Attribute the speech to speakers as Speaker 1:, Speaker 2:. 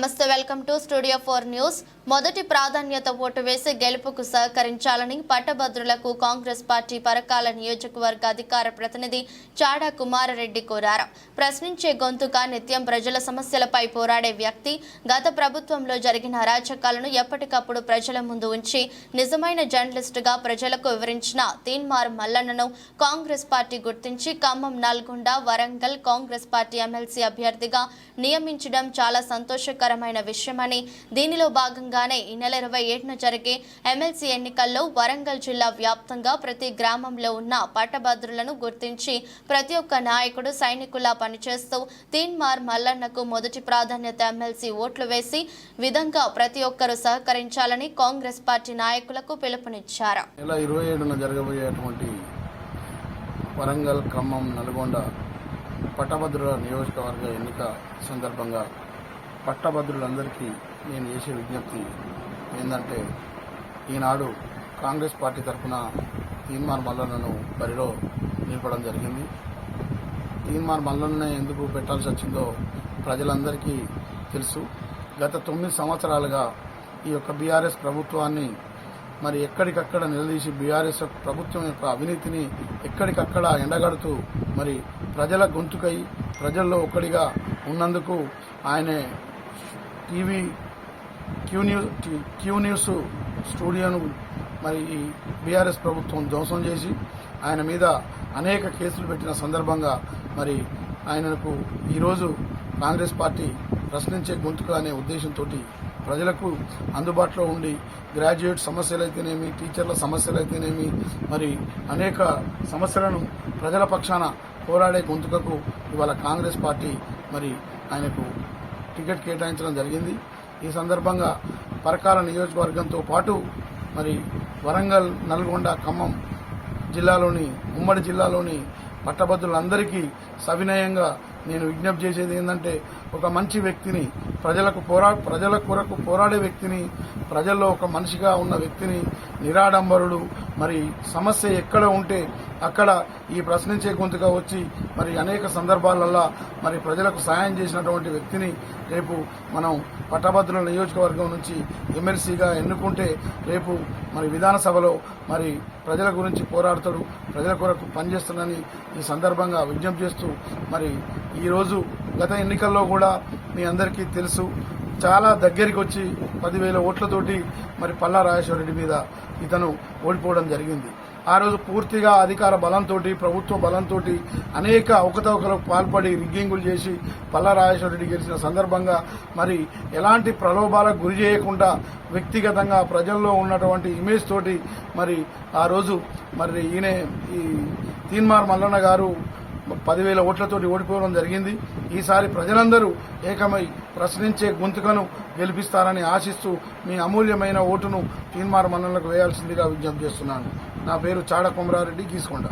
Speaker 1: నమస్తే, welcome to studio 4 news. మొదటి ప్రాధాన్యత ఓటు వేసి గెలుపుకు సహకరించాలని పట్టభద్రులకు కాంగ్రెస్ పార్టీ పరకాల నియోజకవర్గ అధికార ప్రతినిధి చాడా కుమారరెడ్డి కోరారు. ప్రశ్నించే గొంతుక, నిత్యం ప్రజల సమస్యలపై పోరాడే వ్యక్తి, గత ప్రభుత్వంలో జరిగిన అరాచకాలను ఎప్పటికప్పుడు ప్రజల ముందు ఉంచి నిజమైన జర్నలిస్టుగా ప్రజలకు వివరించిన తీన్మార్ మల్లన్నను కాంగ్రెస్ పార్టీ గుర్తించి ఖమ్మం, నల్గొండ, వరంగల్ కాంగ్రెస్ పార్టీ ఎమ్మెల్సీ అభ్యర్థిగా నియమించడం చాలా సంతోషకరమైన విషయమని, దీనిలో భాగంగానే ఈ నెల 27న జరిగే ఎమ్మెల్సీ ఎన్నికల్లో వరంగల్ జిల్లా వ్యాప్తంగా ప్రతి గ్రామంలో ఉన్న పట్టభద్రులను గుర్తించి ప్రతి ఒక్క నాయకుడు సైనికులా పనిచేస్తూ తీన్మార్ మల్లన్నకు మొదటి ప్రాధాన్యత ఎమ్మెల్సీ ఓట్లు వేసి విధంగా ప్రతి ఒక్కరూ సహకరించాలని కాంగ్రెస్ పార్టీ నాయకులకు పిలుపునిచ్చారు.
Speaker 2: ఇలా 27న జరగబోయేటువంటి వరంగల్, ఖమ్మం, నల్గొండ పట్టభద్రుల నియోజకవర్గ ఎన్నిక సందర్భంగా పట్టభద్రులందరికీ నేను చేసే విజ్ఞప్తి ఏంటంటే, ఈనాడు కాంగ్రెస్ పార్టీ తరఫున తీన్మార్ మల్లన్నను బరిలో నిలపడం జరిగింది. తీన్మార్ మల్లన్ననే ఎందుకు పెట్టాల్సి వచ్చిందో ప్రజలందరికీ తెలుసు. గత 9 సంవత్సరాలుగా ఈ యొక్క బీఆర్ఎస్ ప్రభుత్వాన్ని మరి ఎక్కడికక్కడ నిలదీసి బీఆర్ఎస్ ప్రభుత్వం యొక్క అవినీతిని ఎక్కడికక్కడ ఎండగడుతూ మరి ప్రజల గొంతుకై ప్రజల్లో ఒక్కడిగా ఉన్నందుకు ఆయనే టీవీ క్యూ న్యూస్ స్టూడియోను మరి ఈ బీఆర్ఎస్ ప్రభుత్వం ధ్వంసం చేసి ఆయన మీద అనేక కేసులు పెట్టిన సందర్భంగా మరి ఆయనకు ఈరోజు కాంగ్రెస్ పార్టీ ప్రశ్నించే గొంతుక అనే ఉద్దేశంతో ప్రజలకు అందుబాటులో ఉండి గ్రాడ్యుయేట్ సమస్యలైతేనేమి, టీచర్ల సమస్యలైతేనేమి, మరి అనేక సమస్యలను ప్రజల పక్షాన పోరాడే గొంతుకకు ఇవాళ కాంగ్రెస్ పార్టీ మరి ఆయనకు టికెట్ కేటాయించడం జరిగింది. ఈ సందర్భంగా పరకాల నియోజకవర్గంతో పాటు మరి వరంగల్, నల్గొండ, ఖమ్మం జిల్లాలోని ఉమ్మడి జిల్లాలోని పట్టభద్రులందరికీ సవినయంగా నేను విజ్ఞప్తి చేసేది ఏంటంటే, ఒక మంచి వ్యక్తిని, ప్రజల కొరకు పోరాడే వ్యక్తిని, ప్రజల్లో ఒక మనిషిగా ఉన్న వ్యక్తిని, నిరాడంబరుడు, మరి సమస్య ఎక్కడ ఉంటే అక్కడ ఈ ప్రశ్నించే గొంతుగా వచ్చి మరి అనేక సందర్భాలల్లో మరి ప్రజలకు సాయం చేసినటువంటి వ్యక్తిని రేపు మనం పట్టభద్రుల నియోజకవర్గం నుంచి ఎమ్మెల్సీగా ఎన్నుకుంటే రేపు మరి విధానసభలో మరి ప్రజల గురించి పోరాడతాడు, ప్రజల కొరకు పనిచేస్తాడని ఈ సందర్భంగా విజ్ఞప్తి చేస్తూ, మరి ఈరోజు గత ఎన్నికల్లో కూడా మీ అందరికీ తెలుసు, చాలా దగ్గరికి వచ్చి 10,000 ఓట్లతోటి మరి పల్లా రాజేశ్వరరెడ్డి మీద ఇతను ఓడిపోవడం జరిగింది. ఆ రోజు పూర్తిగా అధికార బలంతో, ప్రభుత్వ బలంతో అనేక అవకతవకలకు పాల్పడి రిగ్గింగులు చేసి పల్లా రాజేశ్వరరెడ్డి గెలిచిన సందర్భంగా మరి ఎలాంటి ప్రలోభాలకు గురి చేయకుండా వ్యక్తిగతంగా ప్రజల్లో ఉన్నటువంటి ఇమేజ్ తోటి మరి ఆ రోజు మరి ఈ తీన్మార్ మల్లన్న గారు 10,000 ఓట్లతోటి ఓడిపోవడం జరిగింది. ఈసారి ప్రజలందరూ ఏకమై ప్రశ్నించే గొంతుకను గెలిపిస్తారని ఆశిస్తూ మీ అమూల్యమైన ఓటును తీన్మార్ మల్లన్నకు వేయాల్సిందిగా విజ్ఞప్తి చేస్తున్నాను. నా పేరు చాడా కుమారరెడ్డి, గీసుకొండ.